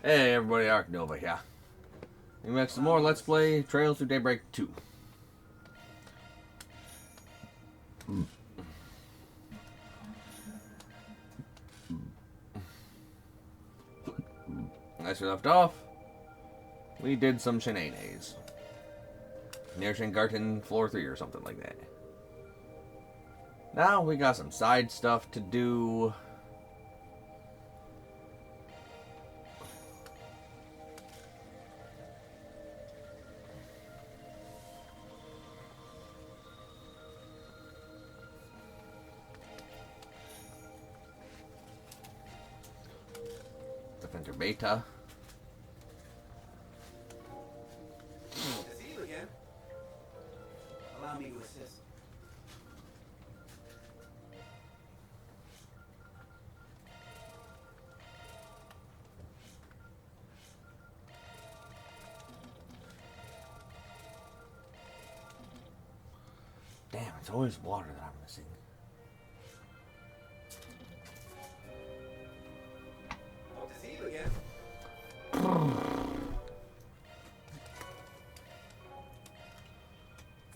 Hey everybody, Ark Nova here. We make some more Let's Play Trails to Daybreak 2. As we left off, we did some shenanigans. Near Shingarten Floor 3 or something like that. Now we got some side stuff to do. Defender Beta. To see you again. Allow me to assist. Damn, it's always water that I'm missing. Hope to see you again.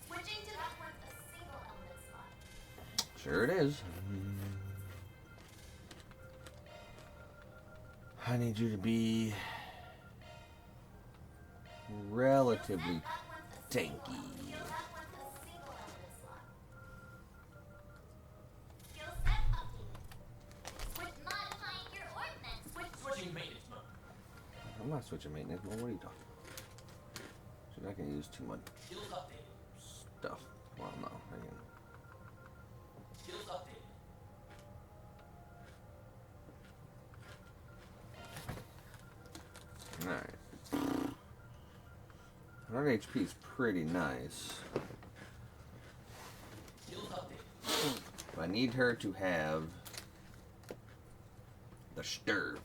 Switching to upwards a single element slot. Sure it is. I need you to be relatively tanky. Switching maintenance mode. I'm not switching maintenance. Well, what are you talking about? She's not going to use too much Skills updated. stuff. Well, no. I mean, Skills updated. alright. 100 HP is pretty nice. Skills updated. But I need her to have the Sturv.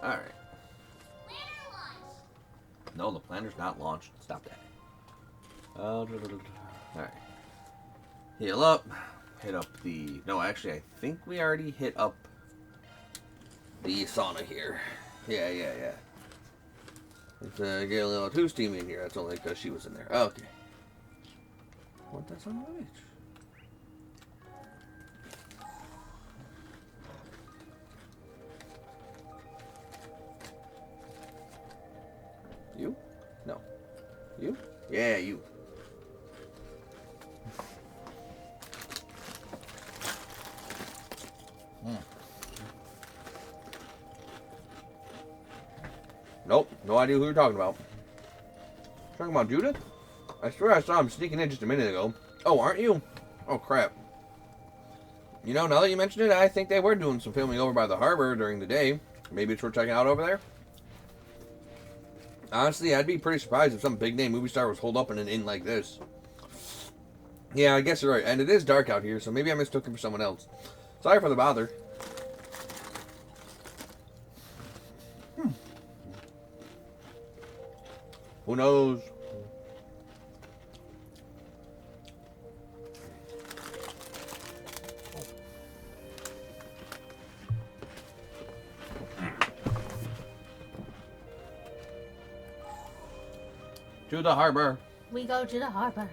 Alright. No, the planner's not launched. Stop that. Alright. Heal up. Hit up the... No, actually, I think we already hit up the sauna here. Yeah. It's get a little too steamy in here. That's only because she was in there. Okay. What that son of a bitch? You? No. You? Yeah, you. Nope, no idea who you're talking about. Talking about Judith? I swear I saw him sneaking in just a minute ago. Oh, aren't you? Oh, crap. You know, now that you mention it, I think they were doing some filming over by the harbor during the day. Maybe it's worth checking out over there. Honestly, I'd be pretty surprised if some big-name movie star was holed up in an inn like this. Yeah, I guess you're right. And it is dark out here, so maybe I mistook him for someone else. Sorry for the bother. Who knows? To the harbor. We go to the harbor.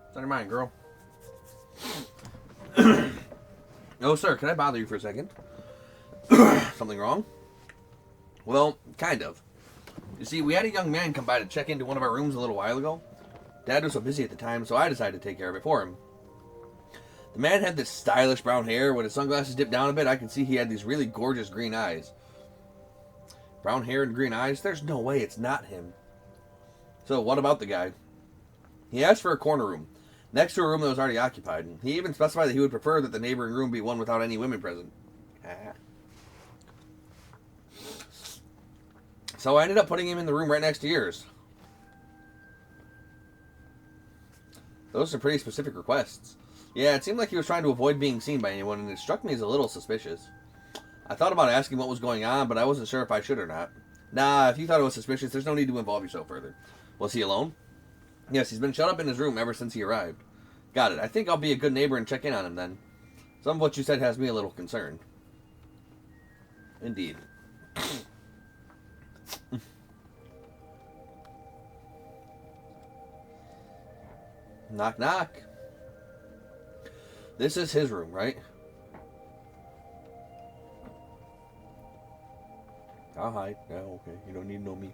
What's on your mind, girl? Oh, sir, can I bother you for a second? Something wrong? Well, kind of. You see, we had a young man come by to check into one of our rooms a little while ago. Dad was so busy at the time, so I decided to take care of it for him. The man had this stylish brown hair. When his sunglasses dipped down a bit, I could see he had these really gorgeous green eyes. Brown hair and green eyes? There's no way it's not him. So, what about the guy? He asked for a corner room, next to a room that was already occupied. He even specified that he would prefer that the neighboring room be one without any women present. So I ended up putting him in the room right next to yours. Those are pretty specific requests. Yeah, it seemed like he was trying to avoid being seen by anyone, and it struck me as a little suspicious. I thought about asking what was going on, but I wasn't sure if I should or not. Nah, if you thought it was suspicious, there's no need to involve yourself further. Was he alone? Yes, he's been shut up in his room ever since he arrived. Got it. I think I'll be a good neighbor and check in on him then. Some of what you said has me a little concerned. Indeed. Knock, knock. This is his room, right? I'll hide. Yeah, okay. You don't need to know me.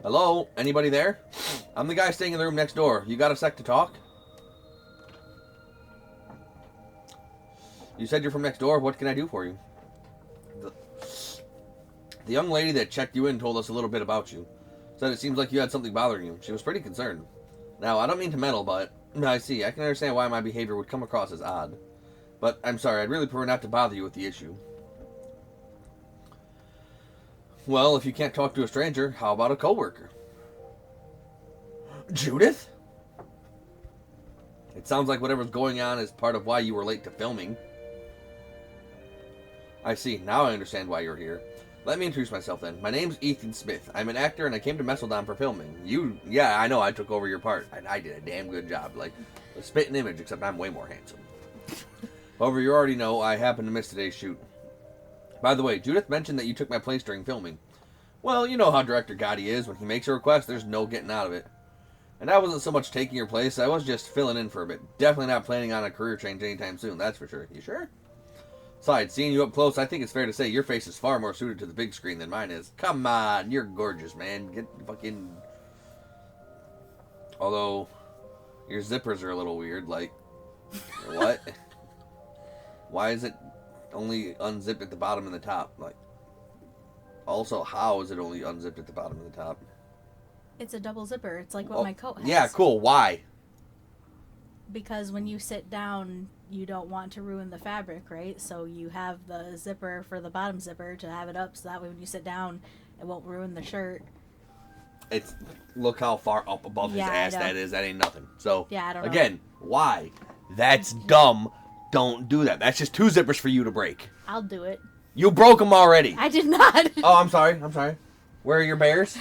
Hello? Anybody there? I'm the guy staying in the room next door. You got a sec to talk? You said you're from next door. What can I do for you? The young lady that checked you in told us a little bit about you. Said it seems like you had something bothering you. She was pretty concerned. Now, I don't mean to meddle, but I see. I can understand why my behavior would come across as odd. But I'm sorry. I'd really prefer not to bother you with the issue. Well, if you can't talk to a stranger, how about a coworker? Judith? It sounds like whatever's going on is part of why you were late to filming. I see. Now I understand why you're here. Let me introduce myself then. My name's Ethan Smith. I'm an actor and I came to Messeldon for filming. Yeah, I know I took over your part. I did a damn good job. Like, a spitting image, except I'm way more handsome. However, you already know I happened to miss today's shoot. By the way, Judith mentioned that you took my place during filming. Well, you know how Director Gotti is. When he makes a request, there's no getting out of it. And I wasn't so much taking your place, I was just filling in for a bit. Definitely not planning on a career change anytime soon, that's for sure. You sure? Besides, seeing you up close, I think it's fair to say your face is far more suited to the big screen than mine is. Come on, you're gorgeous, man. Get fucking... Although, your zippers are a little weird, like... What? Why is it only unzipped at the bottom and the top? Like, also, how is it only unzipped at the bottom and the top? It's a double zipper. It's like what my coat has. Yeah, cool. Why? Because when you sit down, you don't want to ruin the fabric, right? So you have the zipper for the bottom zipper to have it up, so that way when you sit down, it won't ruin the shirt. It's look how far up above his ass that is. That ain't nothing. So yeah, I don't know. Again, why? That's dumb. Don't do that. That's just two zippers for you to break. I'll do it. You broke them already. I did not. Oh, I'm sorry. I'm sorry. Where are your bears?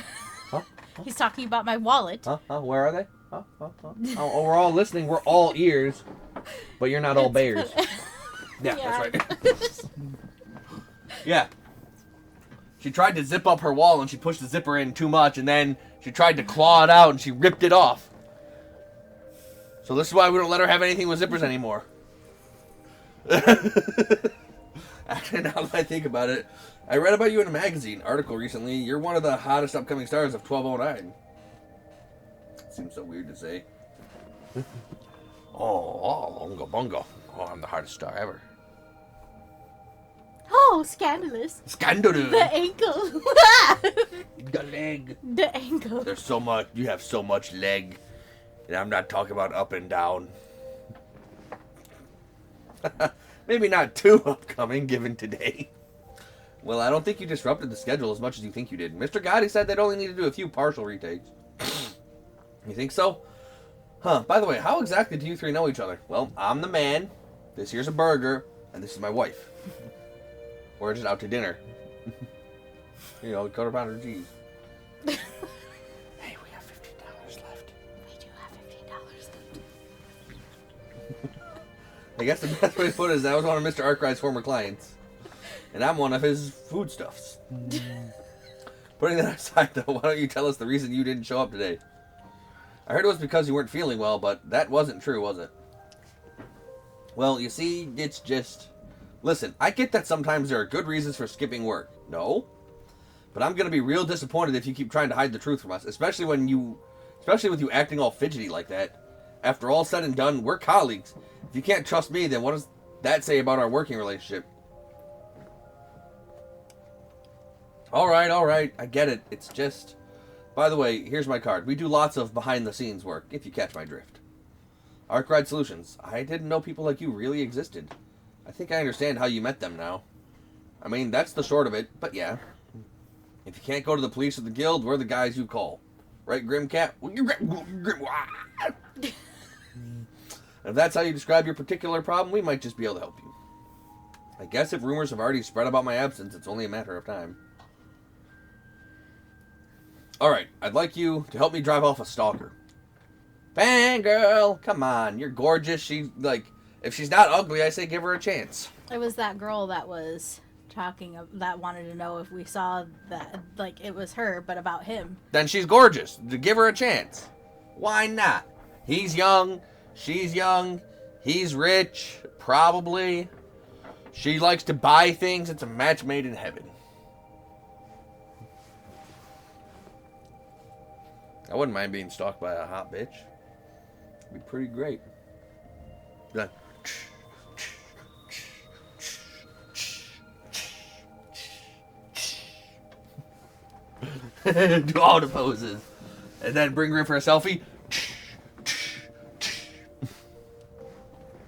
Huh? He's talking about my wallet. Huh? Where are they? Huh? Oh, we're all listening. We're all ears, but you're not all bears. Yeah, that's right. Yeah. She tried to zip up her wall and she pushed the zipper in too much, and then she tried to claw it out and she ripped it off. So this is why we don't let her have anything with zippers anymore. Actually, now that I think about it, I read about you in a magazine article recently. You're one of the hottest upcoming stars of 1209. Seems so weird to say. Unga bunga. Oh, I'm the hottest star ever. Oh, scandalous. Scandalous. The ankle. The leg. The ankle. There's so much. You have so much leg. And I'm not talking about up and down. Maybe not too upcoming, given today. Well, I don't think you disrupted the schedule as much as you think you did. Mr. Gotti said they'd only need to do a few partial retakes. You think so? Huh, by the way, how exactly do you three know each other? Well, I'm the man, this here's a burger, and this is my wife. We're just out to dinner. You know, quarter pounder of cheese. Hey, we have $15 left. We do have $15 left. I guess the best way to put it is I was one of Mr. Arkwright's former clients. And I'm one of his foodstuffs. Putting that aside, though, why don't you tell us the reason you didn't show up today? I heard it was because you weren't feeling well, but that wasn't true, was it? Well, you see, it's just... Listen, I get that sometimes there are good reasons for skipping work. No? But I'm going to be real disappointed if you keep trying to hide the truth from us, especially with you acting all fidgety like that. After all said and done, we're colleagues. If you can't trust me, then what does that say about our working relationship? Alright, I get it. It's just... By the way, here's my card. We do lots of behind-the-scenes work, if you catch my drift. Arkwright Solutions. I didn't know people like you really existed. I think I understand how you met them now. I mean, that's the short of it, but yeah. If you can't go to the police or the guild, we're the guys you call. Right, Grimcat? And if that's how you describe your particular problem, we might just be able to help you. I guess if rumors have already spread about my absence, it's only a matter of time. Alright, I'd like you to help me drive off a stalker. Fangirl! Come on, you're gorgeous. If she's not ugly, I say give her a chance. It was that girl that was talking, that wanted to know if we saw that, like, it was her, but about him. Then she's gorgeous. Give her a chance. Why not? He's young. She's young. He's rich. Probably. She likes to buy things. It's a match made in heaven. I wouldn't mind being stalked by a hot bitch. It'd be pretty great. Like, do all the poses. And then bring her for a selfie.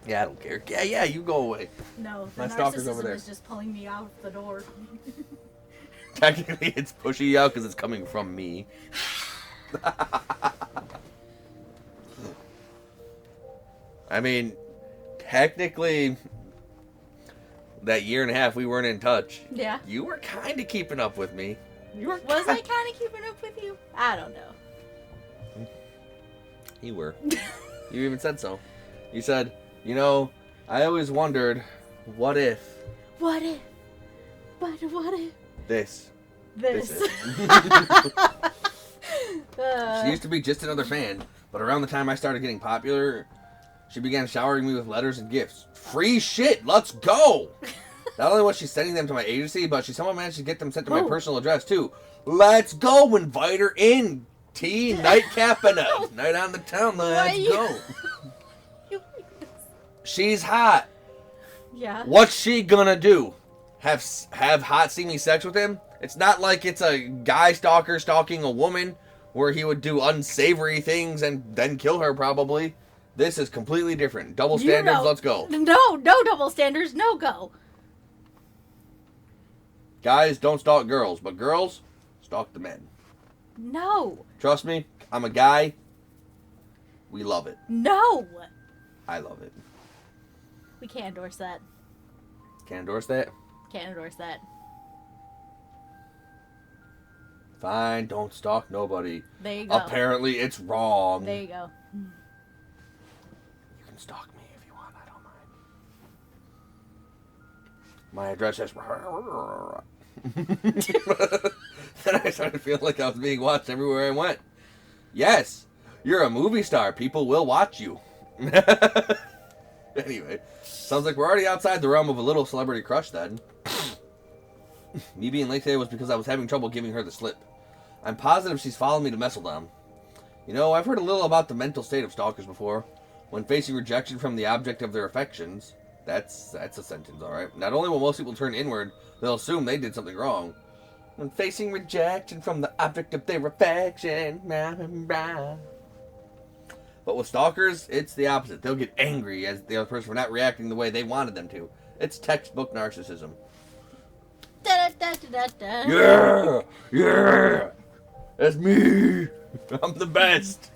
Yeah, I don't care. Yeah, you go away. No, the My stalker's narcissism over there. is just pulling me out the door. Technically, it's pushing you out because it's coming from me. I mean, technically, that year and a half we weren't in touch. Yeah. You were kind of keeping up with me. Was I kind of keeping up with you? I don't know. You were. You even said so. You said, I always wondered, what if What if? But what if? this? This. is. She used to be just another fan, but around the time I started getting popular, she began showering me with letters and gifts. Free shit, let's go! Not only was she sending them to my agency, but she somehow managed to get them sent to my personal address too. Let's go! Invite her in! Tea, nightcap, and a night on the town. Let's go! She's hot. Yeah. What's she gonna do? Have hot steamy sex with him? It's not like it's a guy stalker stalking a woman where he would do unsavory things and then kill her probably. This is completely different. Double standards, let's go. No double standards, no go. Guys, don't stalk girls, but girls, stalk the men. No. Trust me, I'm a guy. We love it. No. I love it. We can't endorse that. Can't endorse that? Can't endorse that. Fine, don't stalk nobody. There you go. Apparently, it's wrong. There you go. You can stalk me if you want, I don't mind. My address is... Then I started feeling like I was being watched everywhere I went. Yes, you're a movie star. People will watch you. Anyway, sounds like we're already outside the realm of a little celebrity crush then. Me being late today was because I was having trouble giving her the slip. I'm positive she's followed me to Messeldom. I've heard a little about the mental state of stalkers before. When facing rejection from the object of their affections, that's a sentence, alright? Not only will most people turn inward, they'll assume they did something wrong. When facing rejection from the object of their affection, but with stalkers, it's the opposite. They'll get angry as the other person for not reacting the way they wanted them to. It's textbook narcissism. Yeah, that's me. I'm the best.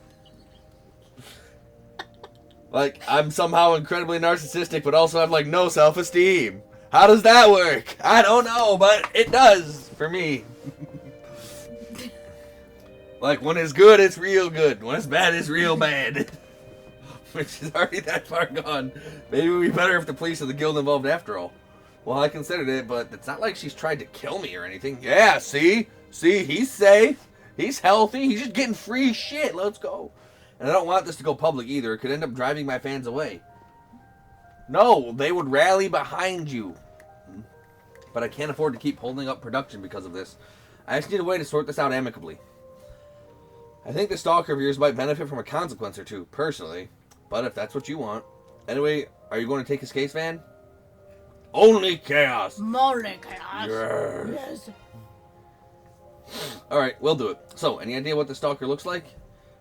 Like, I'm somehow incredibly narcissistic, but also have, no self-esteem. How does that work? I don't know, but it does for me. When it's good, it's real good. When it's bad, it's real bad. Which is already that far gone. Maybe it would be better if the police or the guild involved after all. Well, I considered it, but it's not like she's tried to kill me or anything. Yeah, see? He's safe. He's healthy. He's just getting free shit. Let's go. And I don't want this to go public either. It could end up driving my fans away. No, they would rally behind you. But I can't afford to keep holding up production because of this. I just need a way to sort this out amicably. I think the stalker of yours might benefit from a consequence or two, personally. But if that's what you want. Anyway, are you going to take his case, Van? Only chaos! Only chaos! Yes! Alright, we'll do it. So, any idea what the stalker looks like?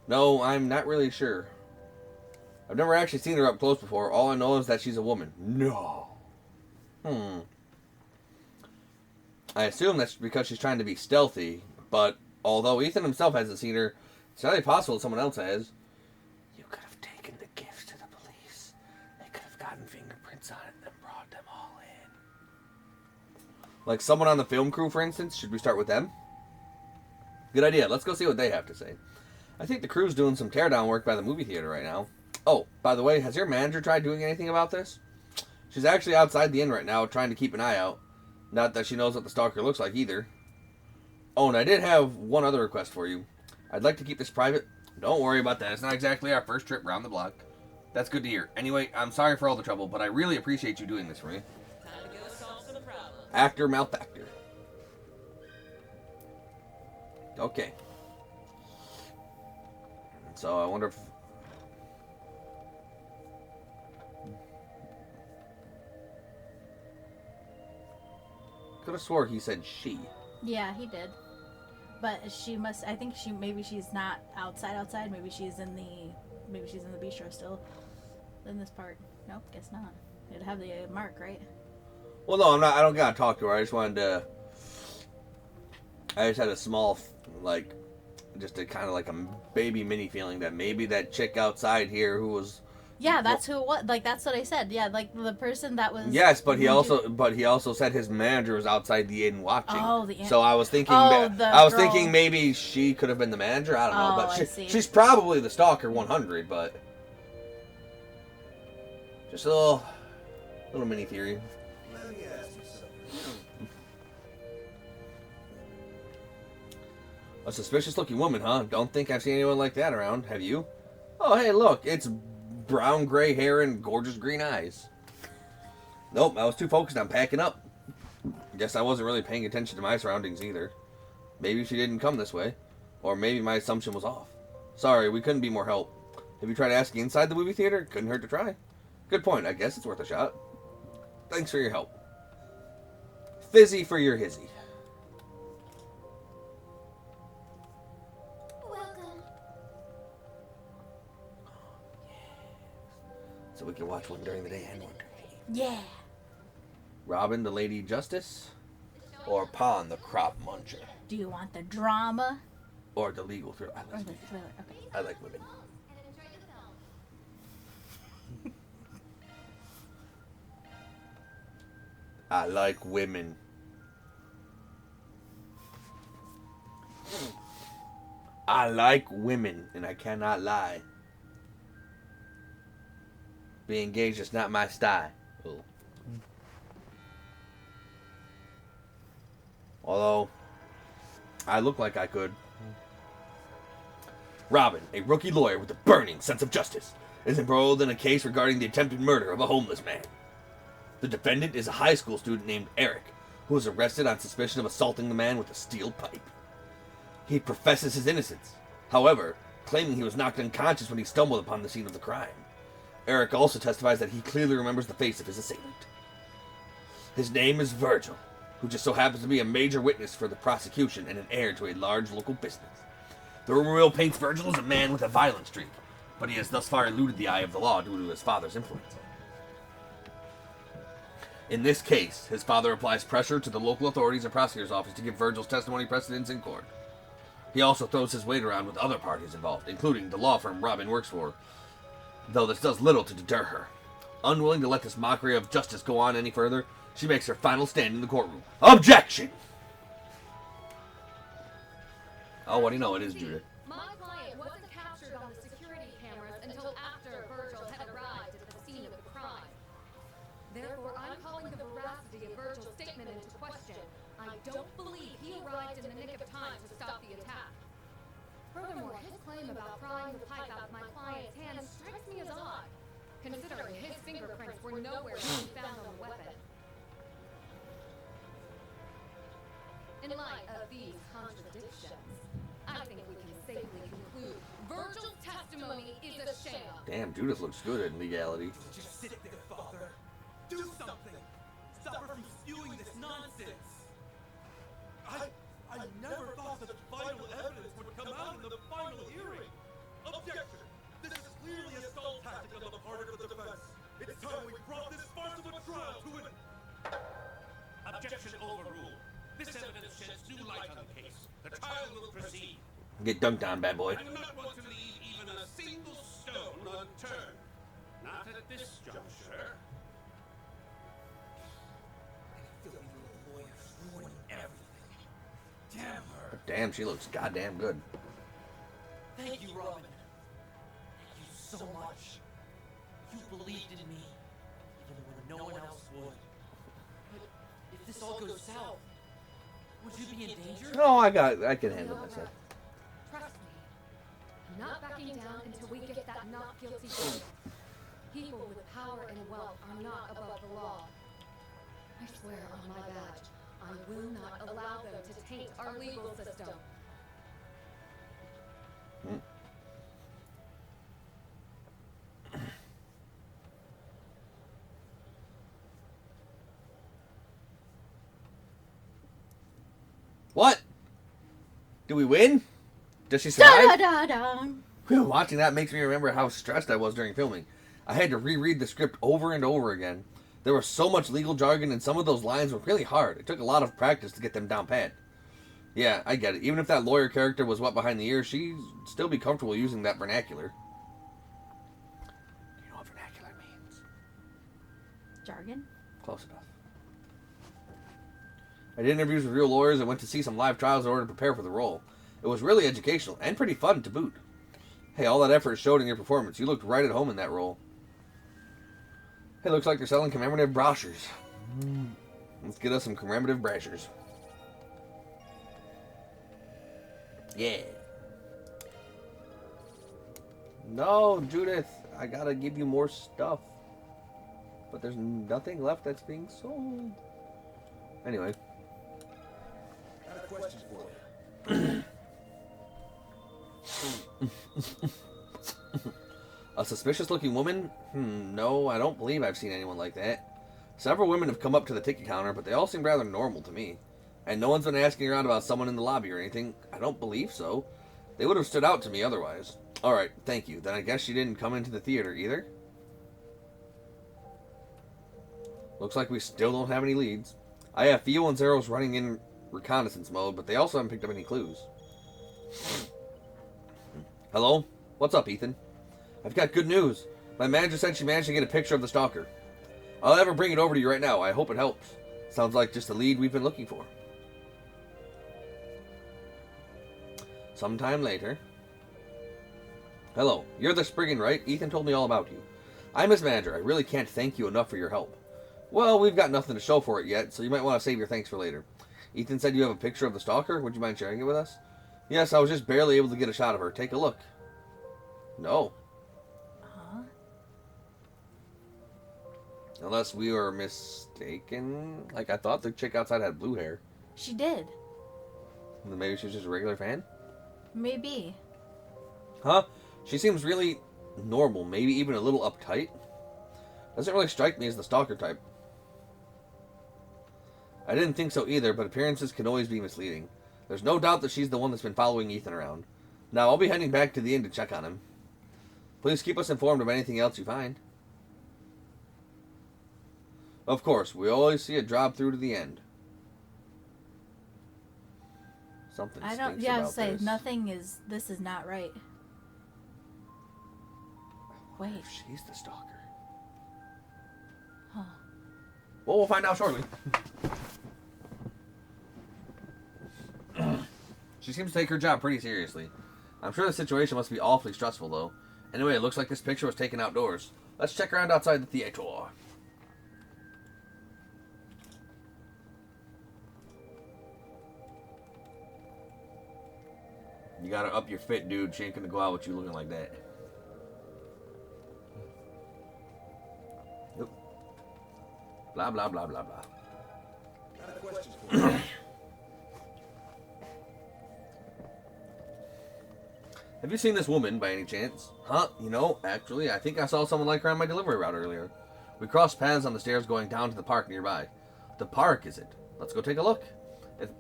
No, I'm not really sure. I've never actually seen her up close before. All I know is that she's a woman. No. I assume that's because she's trying to be stealthy, but although Ethan himself hasn't seen her, it's highly possible someone else has. You could have taken the gifts to the police. brought them all in. Like someone on the film crew, for instance. Should we start with them? Good idea. Let's go see what they have to say. I think the crew's doing some teardown work by the movie theater right now. Oh, by the way, has your manager tried doing anything about this? She's actually outside the inn right now, trying to keep an eye out. Not that she knows what the stalker looks like either. Oh, and I did have one other request for you. I'd like to keep this private. Don't worry about that. It's not exactly our first trip round the block. That's good to hear. Anyway, I'm sorry for all the trouble, but I really appreciate you doing this for me. Time to go solve some problems. Actor malfactor. Okay. So I wonder if... Could have swore he said she. Yeah, he did. But she must. I think maybe she's not outside. Maybe she's in the bistro still. In this part. Nope, guess not. It'd have the mark, right? Well, no, I'm not. I don't gotta talk to her. I just wanted to. I just had a small, like, just a kind of like a baby mini feeling that maybe that chick outside here who was. Yeah, that's who it was. Like, that's what I said. Yeah, like the person that was. Yes, but he also said his manager was outside the inn watching. Oh, the inn. So I was thinking. Oh, I was girl. thinking maybe she could have been the manager. I don't know, Oh, but I see. she's probably the stalker 100. But just a little mini theory. Let me ask you something. A suspicious looking woman, huh? Don't think I've seen anyone like that around. Have you? Oh, hey, look, it's brown gray hair and gorgeous green eyes. Nope, I was too focused on packing up. Guess I wasn't really paying attention to my surroundings either. Maybe she didn't come this way. Or maybe my assumption was off. Sorry, we couldn't be more help. Have you tried asking inside the movie theater? Couldn't hurt to try. Good point, I guess it's worth a shot. Thanks for your help. Fizzy for your hizzy. Welcome. So we can watch one during the day and one during the evening. Yeah. Robin, the Lady Justice, or Pon, the Crop Muncher, Do you want the drama or the legal thriller. or the thriller? Okay. I like women. And enjoy the film. I like women. I like women, and I cannot lie. Being engaged is not my style. Ugh. Although, I look like I could. Robin, a rookie lawyer with a burning sense of justice, is embroiled in a case regarding the attempted murder of a homeless man. The defendant is a high school student named Eric, who was arrested on suspicion of assaulting the man with a steel pipe. He professes his innocence, however, claiming he was knocked unconscious when he stumbled upon the scene of the crime. Eric also testifies that he clearly remembers the face of his assailant. His name is Virgil, who just so happens to be a major witness for the prosecution and an heir to a large local business. The rumor mill paints Virgil as a man with a violent streak, but he has thus far eluded the eye of the law due to his father's influence. In this case, his father applies pressure to the local authorities and prosecutor's office to give Virgil's testimony precedence in court. He also throws his weight around with other parties involved, including the law firm Robin works for, though this does little to deter her. Unwilling to let this mockery of justice go on any further, she makes her final stand in the courtroom. Objection! Oh, what do you know? It is Judith. My client wasn't captured on the security cameras until after Virgil had arrived at the scene of the crime. Therefore, I'm calling the veracity of Virgil's statement into question. I don't believe he arrived in the nick of time to stop the attack. Furthermore, his claim about prying the pipe out of my client's hands strikes me as odd, considering his fingerprints were nowhere to be found on the weapon. In light of these contradictions, I think we can safely conclude Virgil's testimony is a sham. Damn, Judith looks good in legality. Just sit there, Father. Do something. Stop her from spewing this nonsense. I never thought such vital evidence would come out in the final hearing. Objection. This is clearly a stall tactic on the part of the defense. It's time we brought this farce of a trial to an... Objection overruled. This evidence sheds new light on the case. The trial will proceed. Get dunked on, bad boy. I do not want to leave even a single stone unturned. Not at this juncture. Damn, she looks goddamn good. Thank you, Robin. Thank you so much. You believed in me, even when no one else would. But if this all goes south, would you be in danger? No, I can handle Know myself. that. Trust me. I'm not backing down until we get that not guilty verdict. People with power and wealth are not above the law. I swear on my badge, I will not allow them to taint our legal system. What? Do we win? Does she survive? Da-da-da-da. Whew, watching that makes me remember how stressed I was during filming. I had to reread the script over and over again. There was so much legal jargon and some of those lines were really hard. It took a lot of practice to get them down pat. Yeah, I get it. Even if that lawyer character was wet behind the ears, she'd still be comfortable using that vernacular. Do you know what vernacular means? Jargon? Close enough. I did interviews with real lawyers and went to see some live trials in order to prepare for the role. It was really educational and pretty fun to boot. Hey, all that effort showed in your performance. You looked right at home in that role. Hey, looks like they're selling commemorative brochures. Let's get us some commemorative brochures. Yeah. No, Judith, I gotta give you more stuff. But there's nothing left that's being sold. Anyway. I got a question for you. A suspicious-looking woman? No, I don't believe I've seen anyone like that. Several women have come up to the ticket counter, but they all seem rather normal to me. And no one's been asking around about someone in the lobby or anything. I don't believe so. They would have stood out to me otherwise. Alright, thank you. Then I guess she didn't come into the theater either? Looks like we still don't have any leads. I have Theo and Zero's running in reconnaissance mode, but they also haven't picked up any clues. Hello? What's up, Ethan? I've got good news. My manager said she managed to get a picture of the stalker. I'll have her bring it over to you right now. I hope it helps. Sounds like just the lead we've been looking for. Sometime later. Hello. You're the Spriggan, right? Ethan told me all about you. I'm his manager. I really can't thank you enough for your help. Well, we've got nothing to show for it yet, so you might want to save your thanks for later. Ethan said you have a picture of the stalker. Would you mind sharing it with us? Yes, I was just barely able to get a shot of her. Take a look. No. Huh? Unless we were mistaken. Like, I thought the chick outside had blue hair. She did. Then maybe she was just a regular fan? Maybe. Huh? She seems really normal, maybe even a little uptight. Doesn't really strike me as the stalker type. I didn't think so either, but appearances can always be misleading. There's no doubt that she's the one that's been following Ethan around. Now, I'll be heading back to the inn to check on him. Please keep us informed of anything else you find. Of course, we always see it drop through to the end. Something I don't. stinks Yeah, I about was say this. nothing is. This is not right. What Wait. if she's the stalker? Huh. Well, we'll find out shortly. She seems to take her job pretty seriously. I'm sure the situation must be awfully stressful, though. Anyway, it looks like this picture was taken outdoors. Let's check around outside the theater. You gotta up your fit, dude. She ain't gonna go out with you looking like that. Nope. Blah, blah, blah, blah, blah. Got a question for you. Have you seen this woman by any chance? Huh? You know, actually, I think I saw someone like her on my delivery route earlier. We crossed paths on the stairs going down to the park nearby. The park, is it? Let's go take a look.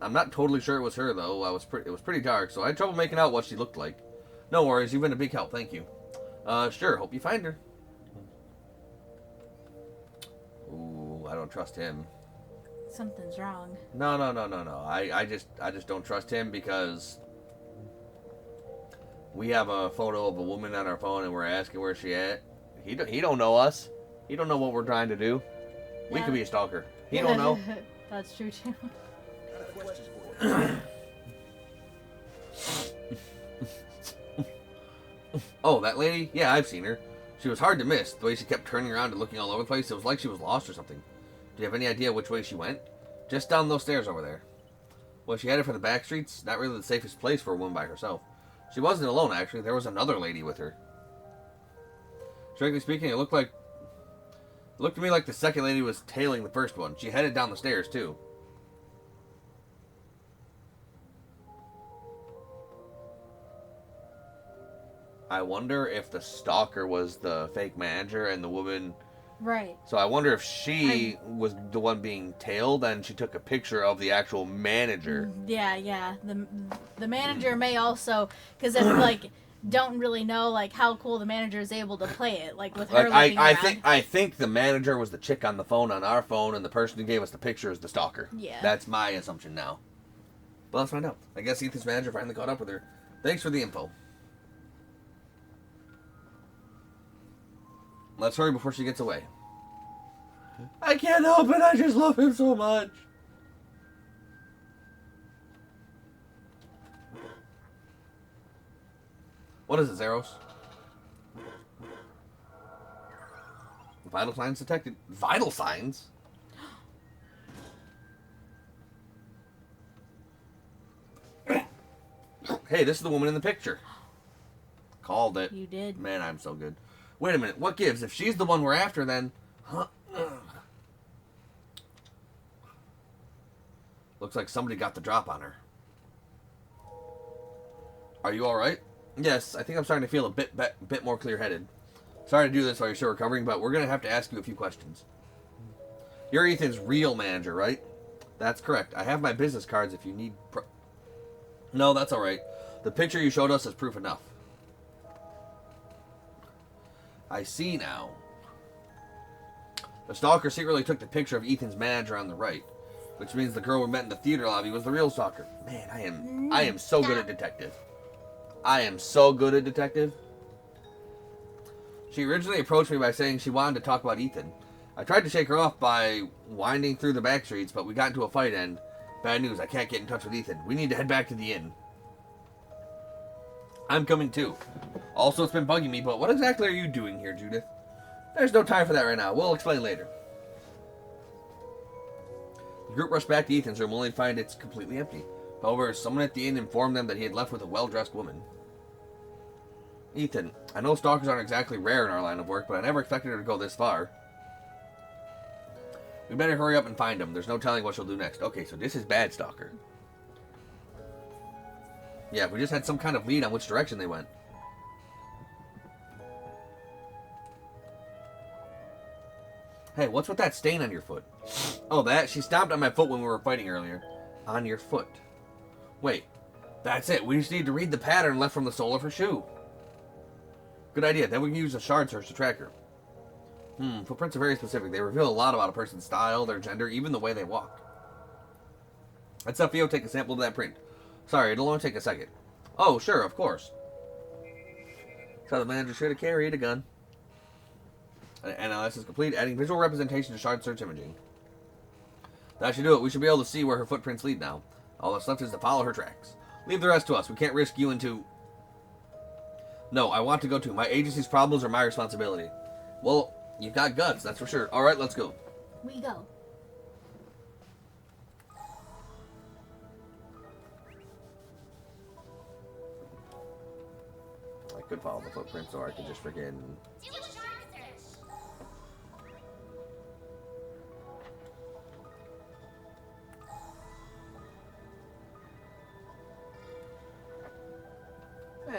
I'm not totally sure it was her, though. It was pretty dark, so I had trouble making out what she looked like. No worries, you've been a big help, thank you. Sure, hope you find her. Ooh, I don't trust him. Something's wrong. No. I just don't trust him because we have a photo of a woman on our phone and we're asking where she at. He don't know us. He don't know what we're trying to do. We Yeah. could be a stalker. He don't know. That's true too. Got a question for you. Oh, that lady? Yeah, I've seen her. She was hard to miss. The way she kept turning around and looking all over the place, it was like she was lost or something. Do you have any idea which way she went? Just down those stairs over there. Was she headed for the back streets? Not really the safest place for a woman by herself. She wasn't alone, actually. There was another lady with her. Strictly speaking, it looked to me like the second lady was tailing the first one. She headed down the stairs, too. I wonder if the stalker was the fake manager and the woman... Right. So I wonder if she was the one being tailed and she took a picture of the actual manager. Yeah. The manager may also... Because if, like... don't really know like how cool the manager is able to play it, like with her looking around. I think the manager was the chick on the phone on our phone, and the person who gave us the picture is the stalker. Yeah, that's my assumption now. But let's find out. I guess Ethan's manager finally caught up with her. Thanks for the info. Let's hurry before she gets away. I can't help it. I just love him so much. What is it, Zeros? Vital signs detected. Vital signs? Hey, this is the woman in the picture. Called it. You did. Man, I'm so good. Wait a minute. What gives? If she's the one we're after, then... Looks like somebody got the drop on her. Are you alright? Yes, I think I'm starting to feel a bit more clear-headed. Sorry to do this while you're still recovering, but we're going to have to ask you a few questions. You're Ethan's real manager, right? That's correct. I have my business cards if you need... No, that's alright. The picture you showed us is proof enough. I see now. The stalker secretly took the picture of Ethan's manager on the right, which means the girl we met in the theater lobby was the real stalker. Man, I am so good at detective. I am so good at detective. She originally approached me by saying she wanted to talk about Ethan. I tried to shake her off by winding through the back streets, but we got into a fight and... Bad news, I can't get in touch with Ethan. We need to head back to the inn. I'm coming too. Also, it's been bugging me, but what exactly are you doing here, Judith? There's no time for that right now. We'll explain later. The group rushed back to Ethan's room only to find it's completely empty. However, someone at the inn informed them that he had left with a well-dressed woman. Ethan, I know stalkers aren't exactly rare in our line of work, but I never expected her to go this far. We better hurry up and find him. There's no telling what she'll do next. Okay, so this is bad stalker. Yeah, if we just had some kind of lead on which direction they went. Hey, what's with that stain on your foot? Oh, that? She stomped on my foot when we were fighting earlier. On your foot. Wait, that's it. We just need to read the pattern left from the sole of her shoe. Good idea. Then we can use a shard search to track her. Footprints are very specific. They reveal a lot about a person's style, their gender, even the way they walk. Let's have Theo take a sample of that print. Sorry, it'll only take a second. Oh, sure, of course. So the manager should have carried a gun. Analysis is complete. Adding visual representation to shard search imaging. That should do it. We should be able to see where her footprints lead now. All that's left is to follow her tracks. Leave the rest to us. We can't risk you into... No, I want to go too. My agency's problems are my responsibility. Well, you've got guts, that's for sure. Alright, let's go. We go. I could follow the footprints, or I could just freaking... Do a shark search.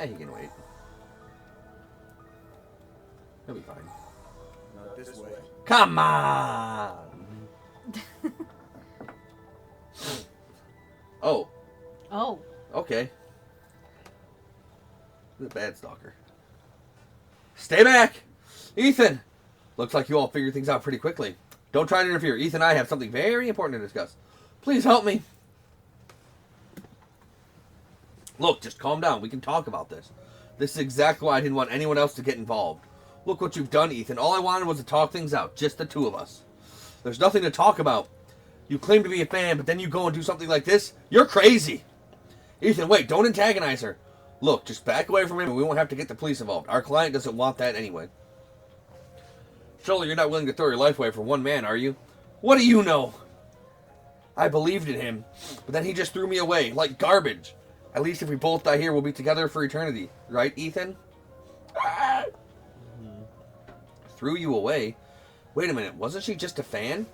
He can wait. He'll be fine. Not this way. Come on! Oh. Oh. Okay. The bad stalker. Stay back! Ethan! Looks like you all figured things out pretty quickly. Don't try to interfere. Ethan and I have something very important to discuss. Please help me. Look, just calm down. We can talk about this. This is exactly why I didn't want anyone else to get involved. Look what you've done, Ethan. All I wanted was to talk things out. Just the two of us. There's nothing to talk about. You claim to be a fan, but then you go and do something like this? You're crazy. Ethan, wait. Don't antagonize her. Look, just back away from him and we won't have to get the police involved. Our client doesn't want that anyway. Surely you're not willing to throw your life away for one man, are you? What do you know? I believed in him, but then he just threw me away, like garbage. At least if we both die here, we'll be together for eternity. Right, Ethan? Ah! Threw you away? Wait a minute, wasn't she just a fan?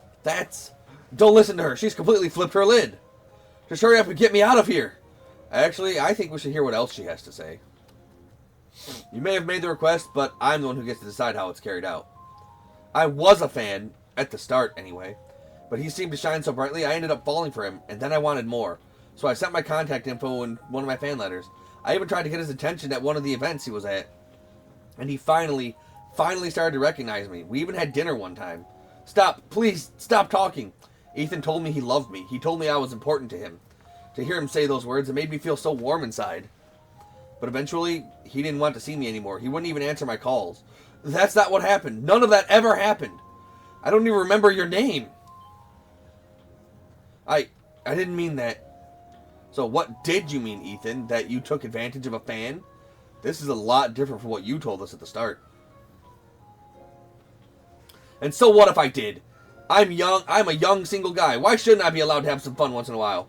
Don't listen to her, she's completely flipped her lid. Just hurry up and get me out of here. Actually, I think we should hear what else she has to say. You may have made the request, but I'm the one who gets to decide how it's carried out. I was a fan, at the start anyway, but he seemed to shine so brightly I ended up falling for him, and then I wanted more. So I sent my contact info in one of my fan letters. I even tried to get his attention at one of the events he was at. And he finally started to recognize me. We even had dinner one time. Stop, please, stop talking. Ethan told me he loved me. He told me I was important to him. To hear him say those words, it made me feel so warm inside. But eventually, he didn't want to see me anymore. He wouldn't even answer my calls. That's not what happened. None of that ever happened. I don't even remember your name. I didn't mean that. So what did you mean, Ethan? That you took advantage of a fan? This is a lot different from what you told us at the start. And so what if I did? I'm a young single guy. Why shouldn't I be allowed to have some fun once in a while?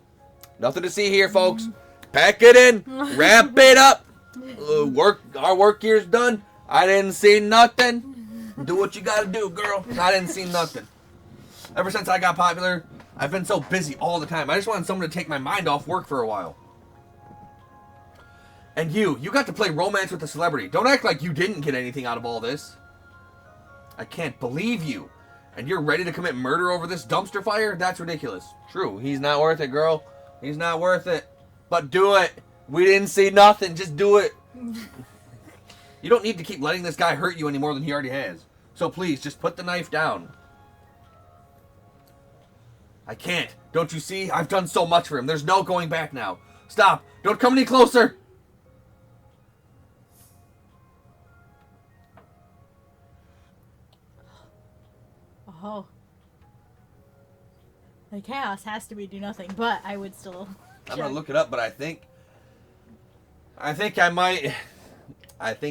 Nothing to see here, folks. Pack it in. Wrap it up. Our work here's done. I didn't see nothing. Do what you gotta do, girl. I didn't see nothing. Ever since I got popular, I've been so busy all the time. I just wanted someone to take my mind off work for a while. And you got to play romance with a celebrity. Don't act like you didn't get anything out of all this. I can't believe you. And you're ready to commit murder over this dumpster fire? That's ridiculous. True, he's not worth it, girl. He's not worth it. But do it. We didn't see nothing. Just do it. You don't need to keep letting this guy hurt you any more than he already has. So please, just put the knife down. I can't. Don't you see? I've done so much for him. There's no going back now. Stop. Don't come any closer. Oh. The chaos has to be do nothing, but I would still... I'm going to look it up, but I think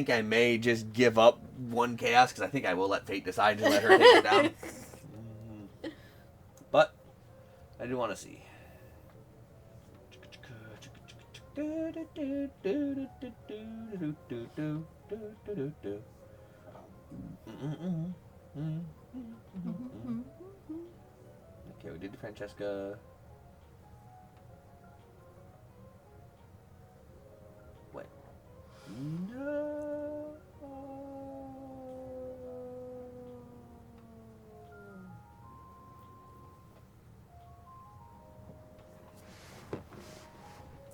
I may just give up one chaos, because I think I will let fate decide to let her take it down. But I do want to see. Okay, we did Francesca. What? No.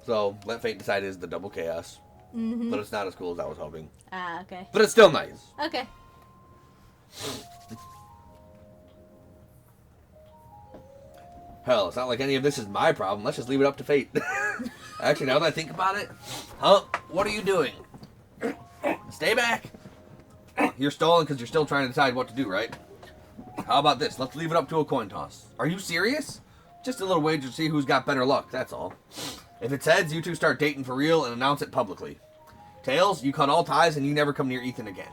So, let fate decide is the double chaos. Mm-hmm. But it's not as cool as I was hoping. Ah, okay. But it's still nice. Okay. Hell, it's not like any of this is my problem. Let's just leave it up to fate. Actually, now that I think about it... Huh? What are you doing? Stay back! You're stalling because you're still trying to decide what to do, right? How about this? Let's leave it up to a coin toss. Are you serious? Just a little wager to see who's got better luck, that's all. If it's heads, you two start dating for real and announce it publicly. Tails, you cut all ties and you never come near Ethan again.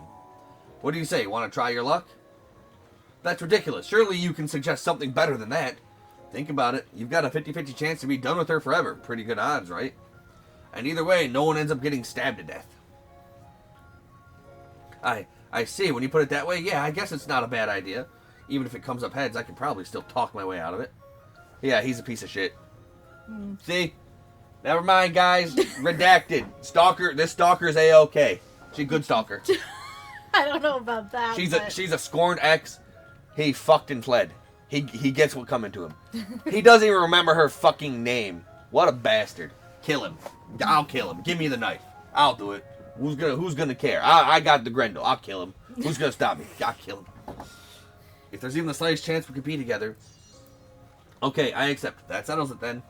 What do you say? Want to try your luck? That's ridiculous. Surely you can suggest something better than that. Think about it. You've got a 50-50 chance to be done with her forever. Pretty good odds, right? And either way, no one ends up getting stabbed to death. I see. When you put it that way, yeah, I guess it's not a bad idea. Even if it comes up heads, I can probably still talk my way out of it. Yeah, he's a piece of shit. See? Never mind, guys. Redacted. This stalker's A-okay. She's a good stalker. I don't know about that. She's a scorned ex. He fucked and fled. He gets what coming to him. He doesn't even remember her fucking name. What a bastard. Kill him. I'll kill him. Give me the knife. I'll do it. Who's gonna care? I got the Grendel. I'll kill him. Who's gonna stop me? I'll kill him. If there's even the slightest chance we could be together. Okay, I accept. That settles it then.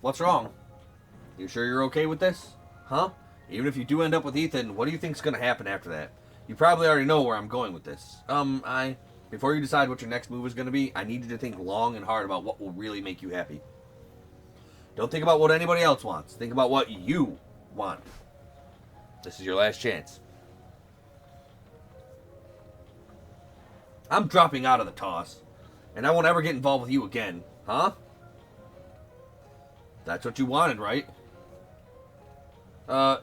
What's wrong? You sure you're okay with this? Huh? Even if you do end up with Ethan, what do you think's gonna happen after that? You probably already know where I'm going with this. Before you decide what your next move is going to be, I need you to think long and hard about what will really make you happy. Don't think about what anybody else wants. Think about what you want. This is your last chance. I'm dropping out of the toss, and I won't ever get involved with you again. Huh? That's what you wanted, right?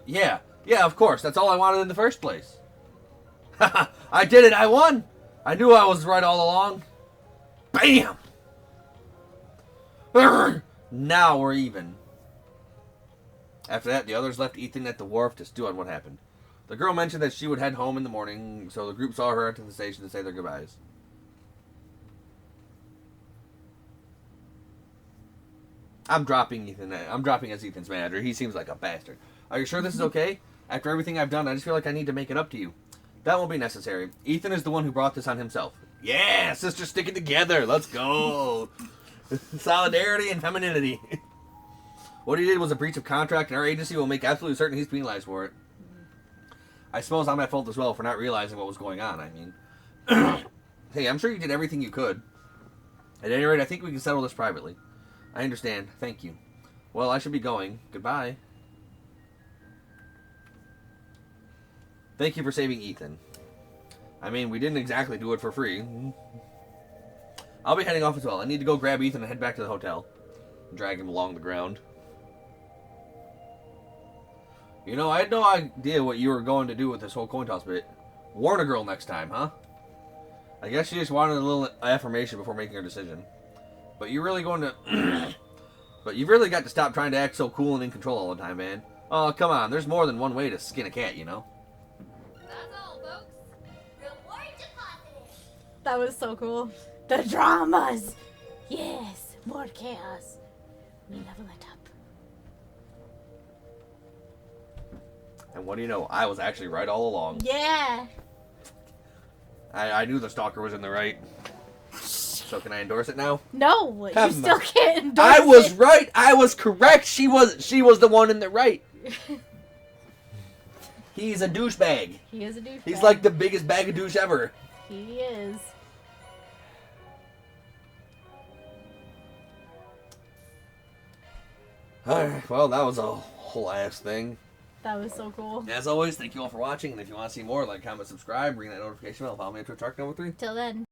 Yeah. Yeah, of course. That's all I wanted in the first place. Haha, I did it. I won. I knew I was right all along. Bam! Urgh. Now we're even. After that, the others left Ethan at the wharf to stew on what happened. The girl mentioned that she would head home in the morning, so the group saw her to the station to say their goodbyes. I'm dropping Ethan. I'm dropping as Ethan's manager. He seems like a bastard. Are you sure this is okay? After everything I've done, I just feel like I need to make it up to you. That won't be necessary. Ethan is the one who brought this on himself. Yeah, sisters sticking together. Let's go. Solidarity and femininity. What he did was a breach of contract, and our agency will make absolutely certain he's penalized for it. I suppose I'm at fault as well for not realizing what was going on, I mean. Hey, I'm sure you did everything you could. At any rate, I think we can settle this privately. I understand. Thank you. Well, I should be going. Goodbye. Thank you for saving Ethan. I mean, we didn't exactly do it for free. I'll be heading off as well. I need to go grab Ethan and head back to the hotel. Drag him along the ground. You know, I had no idea what you were going to do with this whole coin toss bit. Warn a girl next time, huh? I guess she just wanted a little affirmation before making her decision. But you're really going to... But you've really got to stop trying to act so cool and in control all the time, man. Oh, come on. There's more than one way to skin a cat, you know? That's all, folks. Reward deposited. That was so cool. The dramas. Yes, more chaos. We never let up. And what do you know? I was actually right all along. Yeah. I knew the stalker was in the right. So can I endorse it now? No, you Come still on. can't endorse I was it. right. I was correct. She was the one in the right. He's a douchebag. He is a douchebag. He's like the biggest bag of douche ever. He is. Alright, well, that was a whole ass thing. That was so cool. As always, thank you all for watching, and if you want to see more, like, comment, subscribe, ring that notification bell, follow me on Twitch, #3. Till then.